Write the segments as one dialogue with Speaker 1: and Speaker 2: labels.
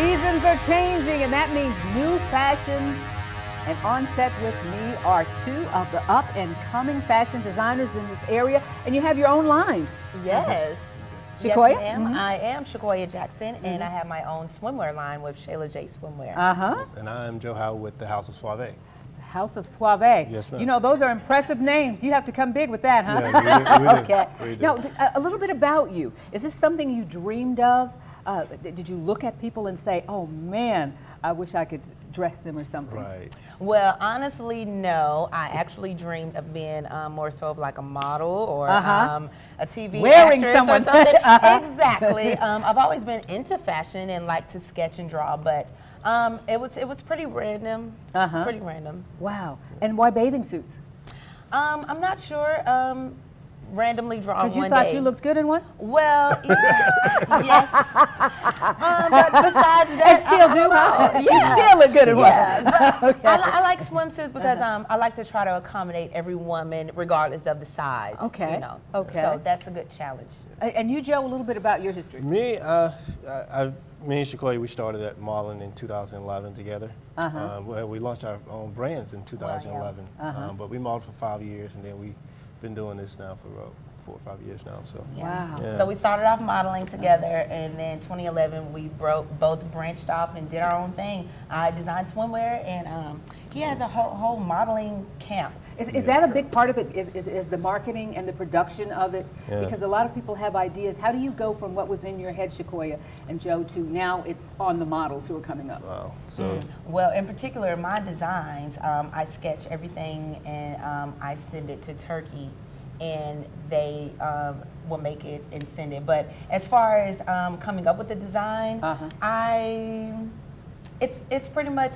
Speaker 1: seasons are changing, and that means new fashions. And on set with me are two of the up-and-coming fashion designers in this area, and you have your own lines.
Speaker 2: Yes.
Speaker 1: Shaquoya?
Speaker 2: Yes, ma'am. I am Shaquoya Jackson, and I have my own swimwear line with ShaLaJá Swimwear.
Speaker 3: Yes, and I'm Joe Howard with the House of Suavé.
Speaker 1: House of Suavé.
Speaker 3: Yes, ma'am.
Speaker 1: You know, those are impressive names. You have to come big with that, huh?
Speaker 3: Yeah, we do.
Speaker 1: Okay.
Speaker 3: We do.
Speaker 1: Now, a little bit about you. Is this something you dreamed of? Did you look at people and say, oh man, I wish I could dress them or something?
Speaker 3: Right.
Speaker 2: Well, honestly, no. I actually dreamed of being more so of like a model or a TV
Speaker 1: Wearing
Speaker 2: actress
Speaker 1: someone.
Speaker 2: or something. Exactly. I've always been into fashion and like to sketch and draw, but it was pretty random. Pretty random.
Speaker 1: Wow. And why bathing suits?
Speaker 2: I'm not sure. Randomly draw one day.
Speaker 1: Because you thought you looked good in one?
Speaker 2: Well, yes. But besides that,
Speaker 1: I still do, huh? You still look good in one. Okay.
Speaker 2: I like swimsuits because I like to try to accommodate every woman regardless of the size.
Speaker 1: Okay.
Speaker 2: You know.
Speaker 1: Okay.
Speaker 2: So that's a good challenge.
Speaker 1: And you, Joe, a little bit about your history.
Speaker 3: Me, me and Shaquoya, we started at modeling in 2011 together. Well, we launched our own brands in 2011, but we modeled for 5 years, and then we've been doing this now for 4 or 5 years now. So
Speaker 1: Wow.
Speaker 3: Yeah.
Speaker 2: So we started off modeling together, and then 2011 we both branched off and did our own thing. I designed swimwear, and he has a whole modeling camp.
Speaker 1: Is that a big part of it, is the marketing and the production of it?
Speaker 3: Yeah.
Speaker 1: Because a lot of people have ideas. How do you go from what was in your head, Shaquoya and Joe, to now it's on the models who are coming up?
Speaker 3: Wow. So
Speaker 2: Well, in particular, my designs, I sketch everything and I send it to Turkey, and they will make it and send it. But as far as coming up with the design, it's pretty much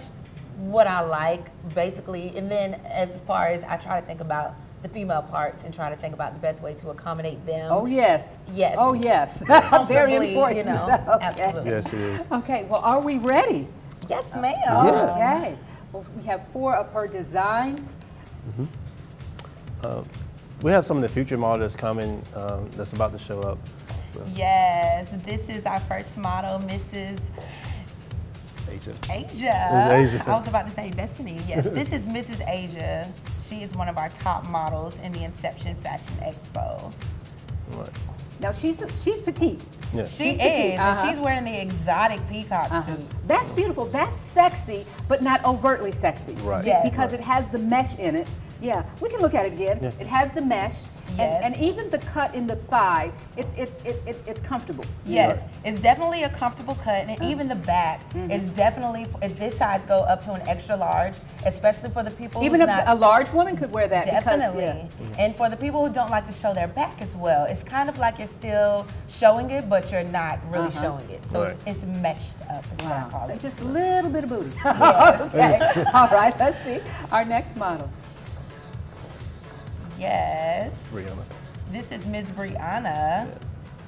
Speaker 2: what I like, basically. And then as far as I try to think about the female parts and try to think about the best way to accommodate them.
Speaker 1: Oh, yes.
Speaker 2: Yes.
Speaker 1: Oh, yes. Very important.
Speaker 2: You know,
Speaker 1: Okay.
Speaker 2: absolutely.
Speaker 3: yes, it is.
Speaker 1: Okay, well, are we ready?
Speaker 2: Yes, ma'am.
Speaker 1: Okay. Well, we have 4 of her designs.
Speaker 3: We have some of the future models coming that's about to show up.
Speaker 2: Yes, this is our first model, Mrs.
Speaker 3: Asia.
Speaker 2: Asia.
Speaker 3: This is Asia.
Speaker 2: I was about to say Destiny. Yes, this is Mrs. Asia. She is one of our top models in the Inception Fashion Expo.
Speaker 3: Right.
Speaker 1: Now, she's petite.
Speaker 3: Yes.
Speaker 2: She
Speaker 1: She's petite,
Speaker 2: is, and she's wearing the exotic peacock suit.
Speaker 1: That's beautiful. That's sexy, but not overtly sexy.
Speaker 3: Right.
Speaker 2: Yes.
Speaker 1: Because it has the mesh in it. Yeah, we can look at it again.
Speaker 3: Yeah.
Speaker 1: It has the mesh,
Speaker 2: Yes.
Speaker 1: and even the cut in the thigh, it's comfortable.
Speaker 2: Yes, it's definitely a comfortable cut, and even the back is definitely, if this size go up to an extra large, especially for the people
Speaker 1: Even
Speaker 2: who's
Speaker 1: a large woman could wear that.
Speaker 2: Definitely.
Speaker 1: Because,
Speaker 2: And for the people who don't like to show their back as well, it's kind of like you're still showing it, but you're not really showing it. So
Speaker 3: Right.
Speaker 2: it's meshed up, is what I call it.
Speaker 1: Just a little bit of booty.
Speaker 2: Yes.
Speaker 1: Okay. All right, let's see our next model.
Speaker 2: Yes.
Speaker 3: Brianna.
Speaker 2: This is Miss Brianna.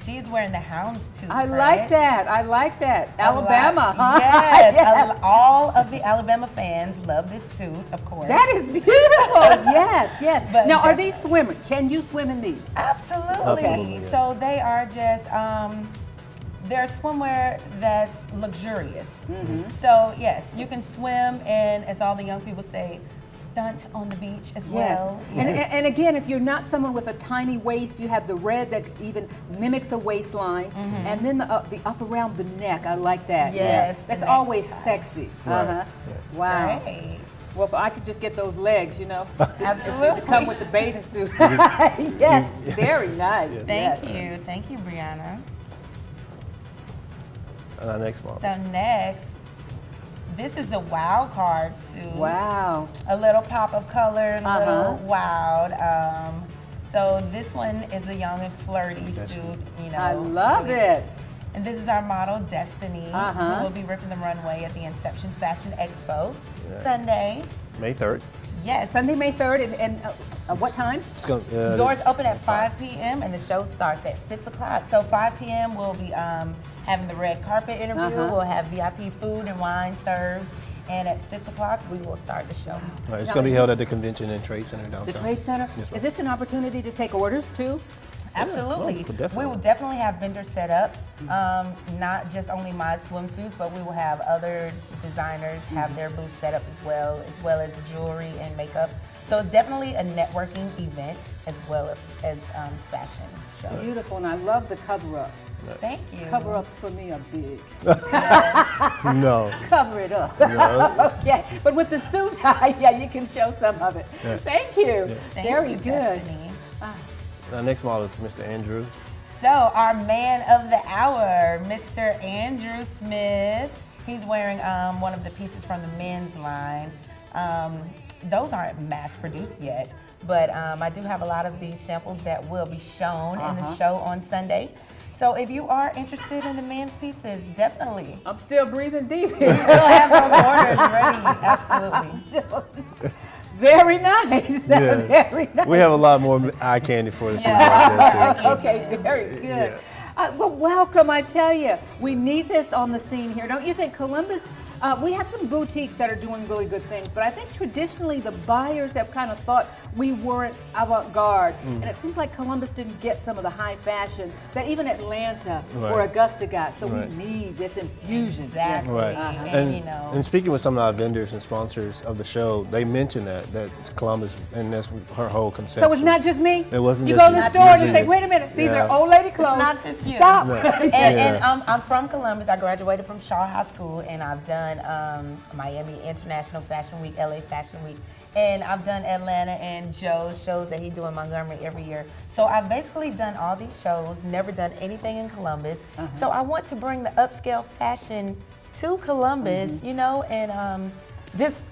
Speaker 2: She's wearing the houndstooth.
Speaker 1: I like that. I like that.
Speaker 2: A
Speaker 1: Alabama,
Speaker 2: lot.
Speaker 1: huh?
Speaker 2: Yes.
Speaker 1: Yes.
Speaker 2: All of the Alabama fans love this suit, of course.
Speaker 1: That is beautiful. Yes, yes.
Speaker 2: But
Speaker 1: Now, are these swimmers? Can you swim in these?
Speaker 2: Absolutely.
Speaker 3: Okay.
Speaker 2: So they are just, they're swimwear that's luxurious. So yes, you can swim, and as all the young people say, stunt on the beach as well.
Speaker 1: Yes. And again, if you're not someone with a tiny waist, you have the red that even mimics a waistline, and then the up around the neck. I like that.
Speaker 2: Yes,
Speaker 1: Yeah. That's
Speaker 2: the
Speaker 1: always
Speaker 2: necktie.
Speaker 1: sexy.
Speaker 3: Right.
Speaker 1: Wow.
Speaker 2: Right.
Speaker 1: Well, if I could just get those legs, you know,
Speaker 2: Absolutely.
Speaker 1: to come with the bathing suit. Yes, very nice.
Speaker 2: Thank
Speaker 1: Yes.
Speaker 2: you. Thank you, Brianna.
Speaker 3: And our next model.
Speaker 2: So next, this is the wild card suit.
Speaker 1: Wow.
Speaker 2: A little pop of color and a little wild. So this one is a young and flirty suit. You know,
Speaker 1: I love it.
Speaker 2: And this is our model, Destiny, who will be ripping the runway at the Inception Fashion Expo Sunday.
Speaker 3: May 3rd.
Speaker 2: Yes.
Speaker 1: Sunday, May 3rd, and what time?
Speaker 3: It's going,
Speaker 2: Doors open at 5 p.m. and the show starts at 6 o'clock. So 5 p.m. we'll be having the red carpet interview. We'll have VIP food and wine served. And at 6 o'clock, we will start the show.
Speaker 3: It's going to be held at the Convention and Trade Center downtown.
Speaker 1: The Trade Center?
Speaker 3: Yes, ma'am.
Speaker 1: Is this an opportunity to take orders too?
Speaker 2: Absolutely.
Speaker 3: Yeah,
Speaker 2: we will definitely have vendors set up, not just only my swimsuits, but we will have other designers have their booths set up as well as jewelry and makeup. So it's definitely a networking event as well as fashion show.
Speaker 1: Beautiful, and I love the cover-up.
Speaker 2: Thank you.
Speaker 1: Cover-ups for me are big.
Speaker 3: No.
Speaker 1: Cover it up.
Speaker 3: No.
Speaker 1: Okay, but with the suit, yeah, you can show some of it. Yeah. Thank you. Yeah. Very good.
Speaker 3: Our next model is Mr. Andrew.
Speaker 2: So our man of the hour, Mr. Andrew Smith. He's wearing one of the pieces from the men's line. Those aren't mass produced yet, but I do have a lot of these samples that will be shown in the show on Sunday. So if you are interested in the men's pieces, definitely.
Speaker 1: I'm still breathing deep.
Speaker 2: We still have those orders ready, absolutely.
Speaker 1: Very nice. That was very nice.
Speaker 3: We have a lot more eye candy for the right too.
Speaker 1: Okay, very good. Well, welcome, I tell you. We need this on the scene here. Don't you think? Columbus, we have some boutiques that are doing really good things, but I think traditionally the buyers have kind of thought we weren't avant-garde. And it seems like Columbus didn't get some of the high fashion that even Atlanta or Augusta got. So we need this infusion.
Speaker 2: Exactly.
Speaker 3: Right.
Speaker 2: And you know.
Speaker 3: And speaking with some of our vendors and sponsors of the show, they mentioned that Columbus, and that's her whole conception.
Speaker 1: So it's not just me?
Speaker 3: It wasn't
Speaker 1: you
Speaker 3: just
Speaker 1: go to the store and you say, wait a minute, these are old lady clothes.
Speaker 2: It's not just you.
Speaker 1: Stop.
Speaker 3: No.
Speaker 2: And I'm from Columbus. I graduated from Shaw High School, and I've done Miami International Fashion Week, LA Fashion Week, and I've done Atlanta and Joe's shows that he do in Montgomery every year. So I've basically done all these shows, never done anything in Columbus. So I want to bring the upscale fashion to Columbus, you know, and just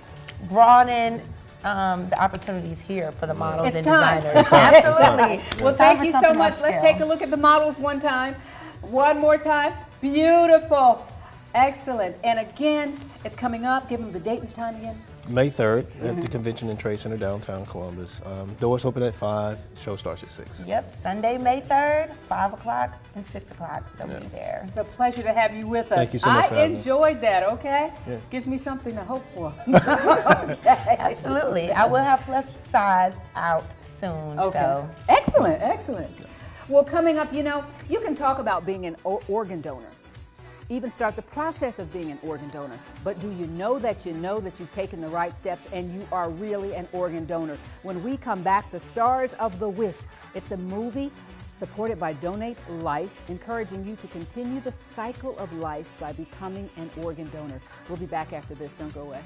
Speaker 2: broaden the opportunities here for the models and designers.
Speaker 1: Absolutely. Well, thank you so much. Let's take a look at the models one time. One more time. Beautiful. Excellent. And again, it's coming up. Give them the date and time again.
Speaker 3: May 3rd at the Convention and Trade Center downtown Columbus. Doors open at 5, show starts at 6.
Speaker 2: Yep, Sunday, May 3rd, 5 o'clock and 6 o'clock, so be there.
Speaker 1: It's a pleasure to have you with us.
Speaker 3: Thank you so much for having us.
Speaker 1: enjoyed that, okay?
Speaker 3: Yeah.
Speaker 1: Gives me something to hope for.
Speaker 2: Okay. Absolutely. I will have plus size out soon.
Speaker 1: Okay.
Speaker 2: So.
Speaker 1: Excellent, excellent. Well, coming up, you know, you can talk about being an organ donor. Even start the process of being an organ donor. But do you know that you've taken the right steps and you are really an organ donor? When we come back, The Stars of the Wish. It's a movie supported by Donate Life, encouraging you to continue the cycle of life by becoming an organ donor. We'll be back after this. Don't go away.